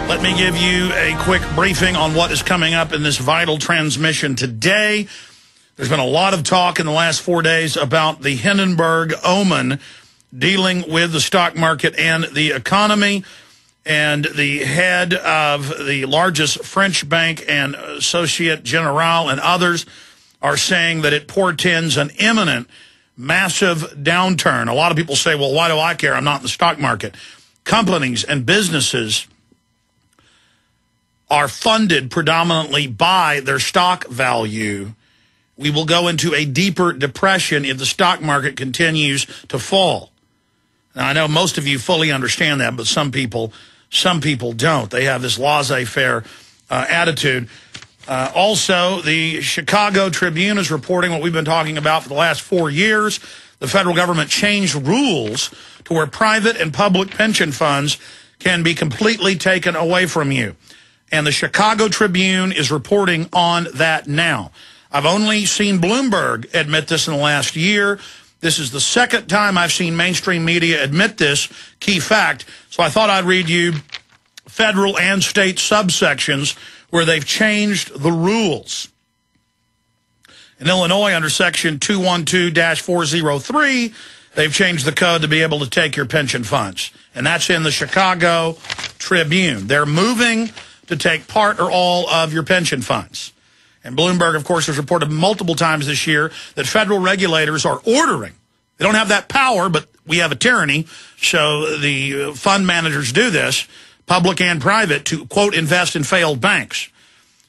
Let me give you a quick briefing on what is coming up in this vital transmission today. There's been a lot of talk in the last 4 days about the Hindenburg omen dealing with the stock market and the economy. And the head of the largest French bank and Societe Generale and others are saying that it portends an imminent, massive downturn. A lot of people say, well, why do I care? I'm not in the stock market. Companies and businesses are funded predominantly by their stock value. We will go into a deeper depression if the stock market continues to fall. Now, I know most of you fully understand that, but some people don't. They have this laissez-faire attitude. Also, the Chicago Tribune is reporting what we've been talking about for the last 4 years. The federal government changed rules to where private and public pension funds can be completely taken away from you. And the Chicago Tribune is reporting on that now. I've only seen Bloomberg admit this in the last year. This is the second time I've seen mainstream media admit this key fact. So I thought I'd read you federal and state subsections where they've changed the rules. In Illinois, under Section 212-403, they've changed the code to be able to take your pension funds. And that's in the Chicago Tribune. They're moving to take part or all of your pension funds. And Bloomberg, of course, has reported multiple times this year that federal regulators are ordering. They don't have that power, but we have a tyranny. So the fund managers do this, public and private, to, quote, invest in failed banks.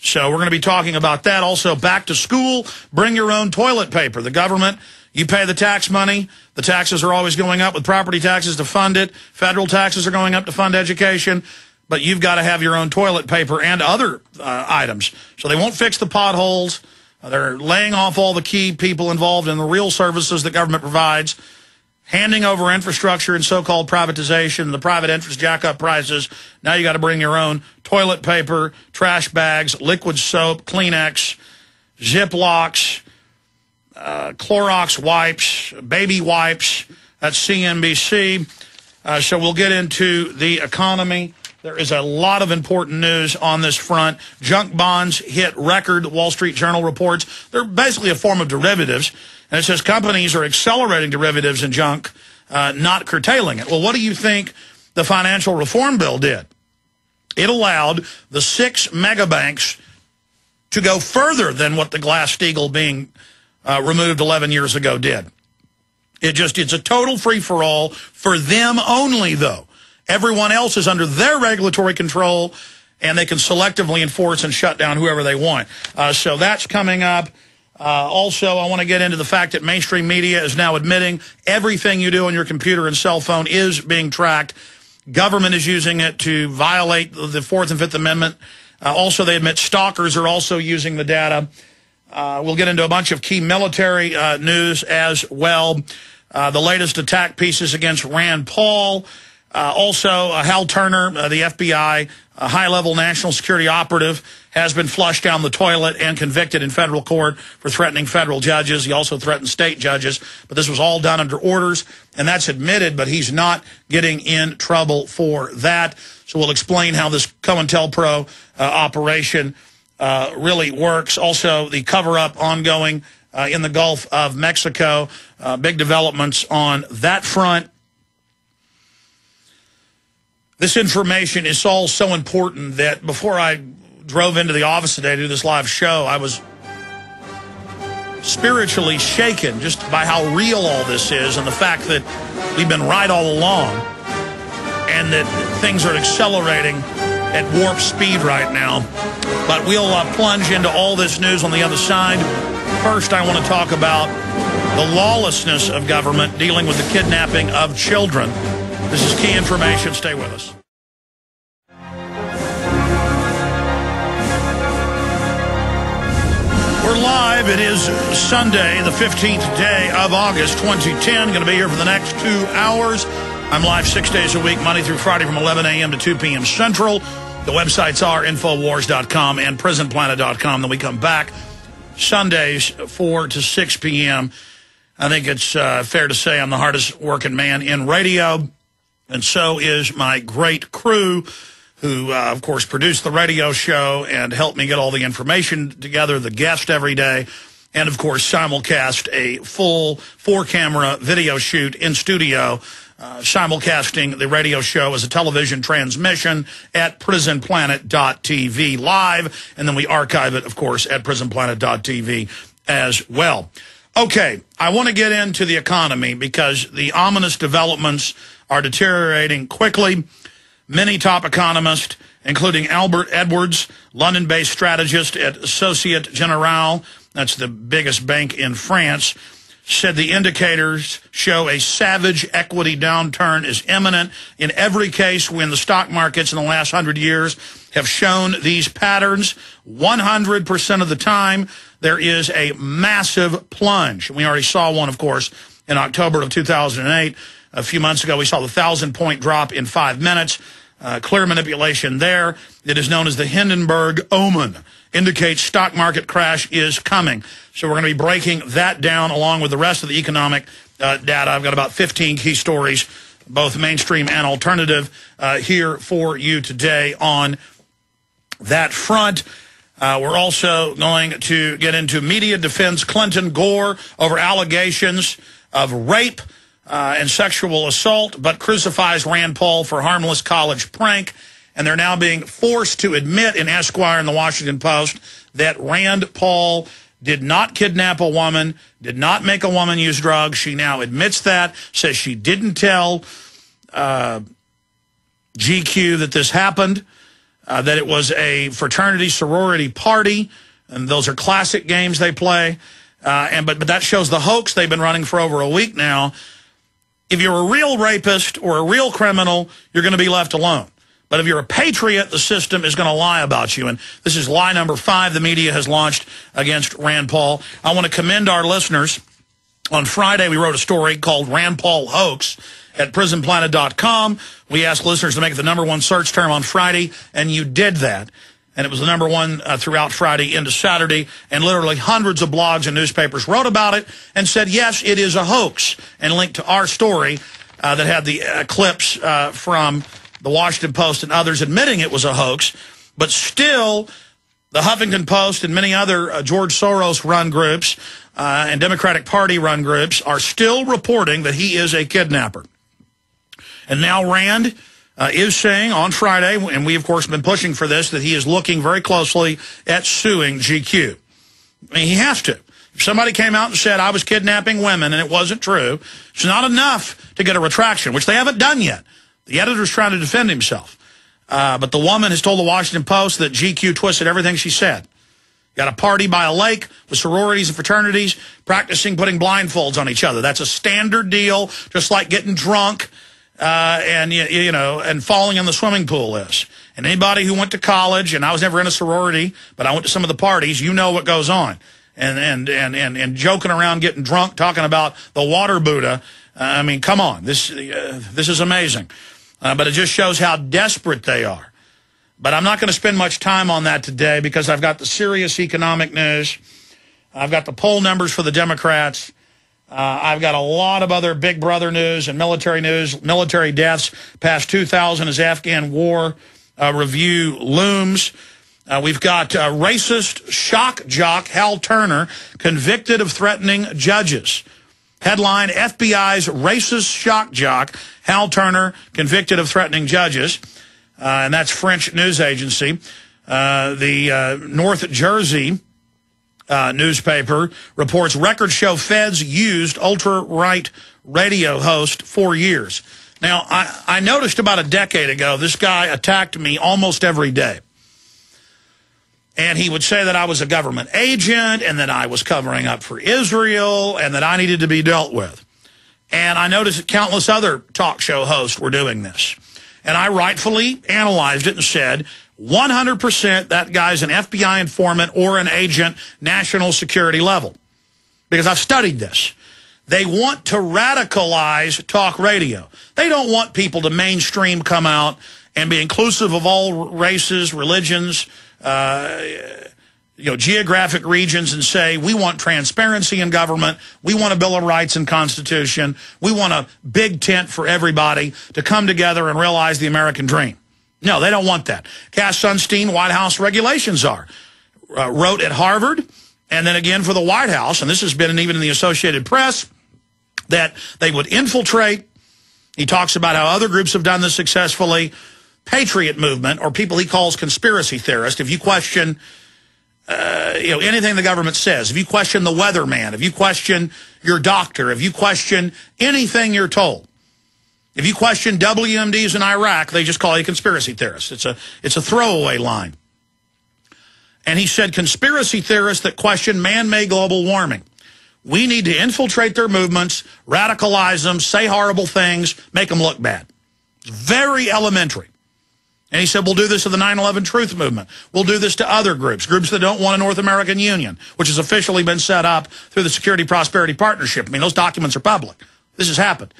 So we're going to be talking about that. Also, back to school, bring your own toilet paper. The government, you pay the tax money. The taxes are always going up with property taxes to fund it. Federal taxes are going up to fund education. But you've got to have your own toilet paper and other items. So they won't fix the potholes. They're laying off all the key people involved in the real services that government provides, handing over infrastructure and so-called privatization. The private interests jack up prices. Now you got to bring your own toilet paper, trash bags, liquid soap, Kleenex, Ziplocs, Clorox wipes, baby wipes. That's CNBC. So we'll get into the economy. There is a lot of important news on this front. Junk bonds hit record, Wall Street Journal reports. They're basically a form of derivatives. And it says companies are accelerating derivatives in junk, not curtailing it. Well, what do you think the financial reform bill did? It allowed the 6 mega banks to go further than what the Glass-Steagall being removed 11 years ago did. It's a total free-for-all for them only, though. Everyone else is under their regulatory control, and they can selectively enforce and shut down whoever they want. So that's coming up. Also, I want to get into the fact that mainstream media is now admitting everything you do on your computer and cell phone is being tracked. Government is using it to violate the 4th and 5th Amendment. Also, they admit stalkers are also using the data. We'll get into a bunch of key military news as well. The latest attack pieces against Rand Paul. Also, Hal Turner, the FBI, a high-level national security operative, has been flushed down the toilet and convicted in federal court for threatening federal judges. He also threatened state judges, but this was all done under orders, and that's admitted, but he's not getting in trouble for that. So we'll explain how this COINTELPRO operation really works. Also, the cover-up ongoing in the Gulf of Mexico. Big developments on that front. This information is all so important that before I drove into the office today to do this live show, I was spiritually shaken just by how real all this is and the fact that we've been right all along and that things are accelerating at warp speed right now. But we'll plunge into all this news on the other side. First, I want to talk about the lawlessness of government dealing with the kidnapping of children. This is key information. Stay with us. We're live. It is Sunday, the 15th day of August, 2010. Going to be here for the next 2 hours. I'm live 6 days a week, Monday through Friday from 11 a.m. to 2 p.m. Central. The websites are Infowars.com and PrisonPlanet.com. Then we come back Sundays, 4 to 6 p.m. I think it's fair to say I'm the hardest working man in radio. And so is my great crew. who, of course, produced the radio show and helped me get all the information together, the guest every day, and, of course, simulcast a full 4-camera video shoot in studio, simulcasting the radio show as a television transmission at prisonplanet.tv live, and then we archive it, of course, at prisonplanet.tv as well. Okay, I want to get into the economy because the ominous developments are deteriorating quickly. Many top economists, including Albert Edwards, London-based strategist at Societe Generale, that's the biggest bank in France, said the indicators show a savage equity downturn is imminent. In every case, when the stock markets in the last 100 years have shown these patterns, 100% of the time, there is a massive plunge. We already saw one, of course, in October of 2008. A few months ago, we saw the 1,000-point drop in 5 minutes. Clear manipulation there. It is known as the Hindenburg omen. Indicates stock market crash is coming. So we're going to be breaking that down along with the rest of the economic data. I've got about 15 key stories, both mainstream and alternative, here for you today on that front. We're also going to get into media defends Clinton Gore over allegations of rape and sexual assault, but crucifies Rand Paul for harmless college prank. And they're now being forced to admit in Esquire and the Washington Post that Rand Paul did not kidnap a woman, did not make a woman use drugs. She now admits that, says she didn't tell GQ that this happened, that it was a fraternity sorority party, and those are classic games they play. But that shows the hoax they've been running for over a week now. If you're a real rapist or a real criminal, you're going to be left alone. But if you're a patriot, the system is going to lie about you. And this is lie number 5 the media has launched against Rand Paul. I want to commend our listeners. On Friday, we wrote a story called Rand Paul Hoax at prisonplanet.com. We asked listeners to make it the #1 search term on Friday, and you did that. And it was the #1 throughout Friday into Saturday, and literally hundreds of blogs and newspapers wrote about it and said, yes, it is a hoax, and linked to our story that had the clips from the Washington Post and others admitting it was a hoax. But still, the Huffington Post and many other George Soros-run groups and Democratic Party-run groups are still reporting that he is a kidnapper. And now Rand is saying on Friday, and we, of course, have been pushing for this, that he is looking very closely at suing GQ. I mean, he has to. If somebody came out and said, I was kidnapping women, and it wasn't true, it's not enough to get a retraction, which they haven't done yet. The editor's trying to defend himself. But the woman has told the Washington Post that GQ twisted everything she said. Got a party by a lake with sororities and fraternities practicing putting blindfolds on each other. That's a standard deal, just like getting drunk and falling in the swimming pool is. And anybody who went to college, and I was never in a sorority, but I went to some of the parties, you know what goes on. And joking around, getting drunk, talking about the water Buddha. I mean, come on. This is amazing. But it just shows how desperate they are. But I'm not going to spend much time on that today because I've got the serious economic news. I've got the poll numbers for the Democrats. I've got a lot of other Big Brother news and military news. Military deaths past 2,000 as Afghan war review looms. We've got racist shock jock Hal Turner convicted of threatening judges. Headline, FBI's racist shock jock Hal Turner convicted of threatening judges. And that's French news agency. The North Jersey newspaper reports records show feds used ultra-right radio host for years. Now, I noticed about a decade ago, this guy attacked me almost every day. And he would say that I was a government agent and that I was covering up for Israel and that I needed to be dealt with. And I noticed that countless other talk show hosts were doing this. And I rightfully analyzed it and said, 100% that guy's an FBI informant or an agent, national security level. Because I've studied this. They want to radicalize talk radio. They don't want people to mainstream come out and be inclusive of all races, religions, geographic regions and say, we want transparency in government, we want a Bill of Rights and Constitution, we want a big tent for everybody to come together and realize the American dream. No, they don't want that. Cass Sunstein, White House regulations are. Wrote at Harvard, and then again for the White House, and this has been even in the Associated Press, that they would infiltrate. He talks about how other groups have done this successfully. Patriot movement, or people he calls conspiracy theorists, if you question anything the government says, if you question the weatherman, if you question your doctor, if you question anything you're told, if you question WMDs in Iraq, they just call you a conspiracy theorist. It's a throwaway line. And he said conspiracy theorists that question man-made global warming. We need to infiltrate their movements, radicalize them, say horrible things, make them look bad. It's very elementary. And he said, we'll do this to the 9/11 Truth Movement. We'll do this to other groups that don't want a North American Union, which has officially been set up through the Security Prosperity Partnership. I mean, those documents are public. This has happened.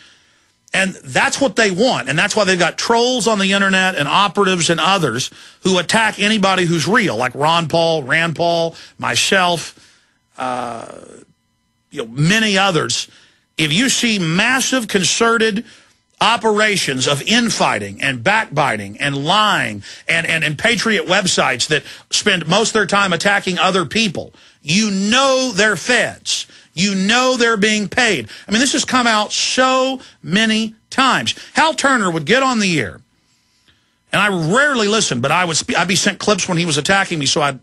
And that's what they want, and that's why they've got trolls on the internet and operatives and others who attack anybody who's real, like Ron Paul, Rand Paul, myself, many others. If you see massive concerted operations of infighting and backbiting and lying and patriot websites that spend most of their time attacking other people, you know they're feds. You know they're being paid. I mean, this has come out so many times. Hal Turner would get on the air, and I rarely listened, but I'd be sent clips when he was attacking me, so I'd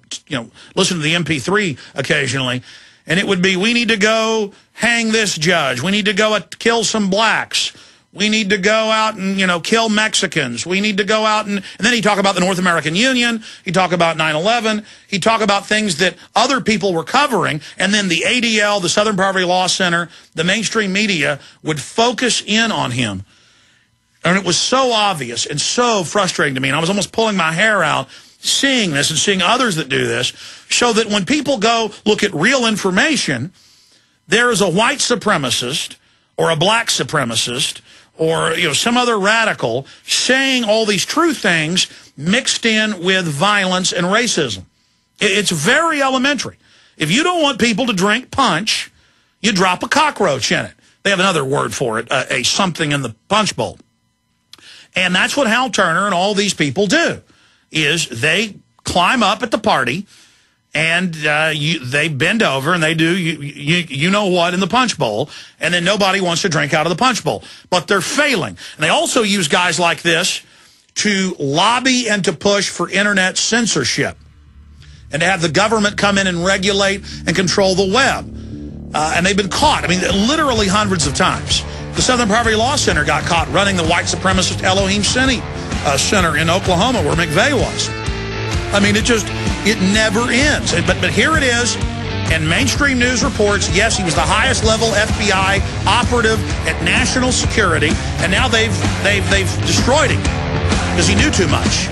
listen to the MP3 occasionally, and it would be, we need to go hang this judge. We need to go kill some blacks. We need to go out and, kill Mexicans. We need to go out and then he'd talk about the North American Union. He'd talk about 9/11. He'd talk about things that other people were covering. And then the ADL, the Southern Poverty Law Center, the mainstream media would focus in on him. And it was so obvious and so frustrating to me. And I was almost pulling my hair out seeing this and seeing others that do this, so that when people go look at real information, there is a white supremacist or a black supremacist or some other radical saying all these true things mixed in with violence and racism. It's very elementary. If you don't want people to drink punch, you drop a cockroach in it. They have another word for it, a something in the punch bowl. And that's what Hal Turner and all these people do, is they climb up at the party and they bend over and they do you know what in the punch bowl, and then nobody wants to drink out of the punch bowl. But they're failing. And they also use guys like this to lobby and to push for internet censorship and to have the government come in and regulate and control the web. And they've been caught, literally hundreds of times. The Southern Poverty Law Center got caught running the white supremacist Elohim Center in Oklahoma where McVeigh was. It never ends. But here it is, and mainstream news reports, yes, he was the highest level FBI operative at national security, and now they've destroyed him because he knew too much.